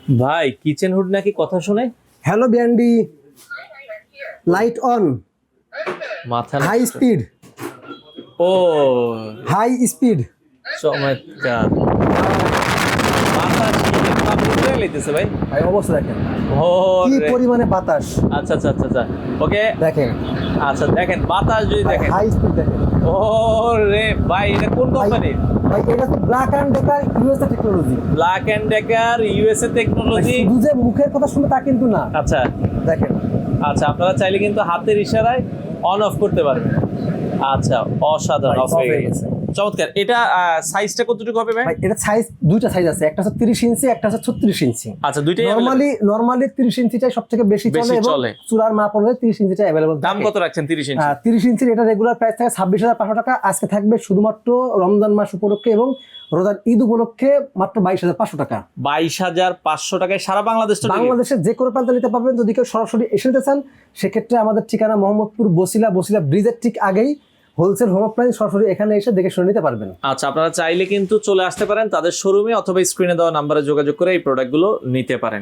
ভাই kitchen hood নাকি কথা শুনে? হ্যালো বিয়ান্ডি, লাইট অন, মাথা হাই স্পিড, ও হাই স্পিড। চমৎকার। বাতাস কি ভাব উড়ে লইতেছে ভাই। ভাই অবস্থা দেখেন ও কি রে। পরিমাণে বাতাস আচ্ছা আচ্ছা আচ্ছা আচ্ছা ওকে। দেখেন, আচ্ছা দেখেন বাতাস যদি দেখেন। হাই স্পিড দেখেন। ও রে ভাই, এটা কোন ভাই কোম্পানির? ভাই এটা তো Black and Decker USA technology. Black and Decker USA technology. শুধু যে মুখের কথা শুনে তা কিন্তু না, আচ্ছা দেখেন। আচ্ছা, আপনারা চাইলে কিন্তু হাতের ইশারায় অন অফ করতে পারবেন। আচ্ছা, অসাধারণ, ভাই, অফ হয়ে off হয়ে গেছে। গেছে। চমৎকার। এটা সাইজটা কতটুকু হবে ভাই? ভাই এটা সাইজ দুইটা সাইজ আছে, একটা হচ্ছে 30 ইঞ্চি, একটা হচ্ছে 36 ইঞ্চি। আচ্ছা, দুইটাই নরমালি 30 ইঞ্চিটাই সবথেকে বেশি বেশি চলে এবং চলে। চূড়ার মাপ অনুযায়ী 30 ইঞ্চিটা अवेलेबल। দাম কত রাখছেন 30 ইঞ্চি? 30 ইঞ্চির এটা রেগুলার প্রাইস থাকে 26,500 টাকা। আজকে থাকবে শুধুমাত্র রমজান মাস উপলক্ষে এবং রোজার ঈদ উপলক্ষে মাত্র 22,500 টাকা। 22,500 টাকায় সারা বাংলাদেশটা বাংলাদেশের যে কোনো প্রান্তে নিতে পারবেন। যদি কেউ সরাসরি এসে নিতে চান সেক্ষেত্রে আমাদের ঠিকানা মোহাম্মদপুর বসিলা ব্রিজের ঠিক আগেই হোলসেল হোম অ্যাপ্লায়েন্স, সরাসরি এখানে এসে দেখে শুনে নিতে পারবেন। আচ্ছা, আপনারা চাইলে কিন্তু চলে আসতে পারেন তাদের শোরুমে অথবা স্ক্রিনে দেওয়া নাম্বারে যোগাযোগ করে এই প্রোডাক্টগুলো নিতে পারেন।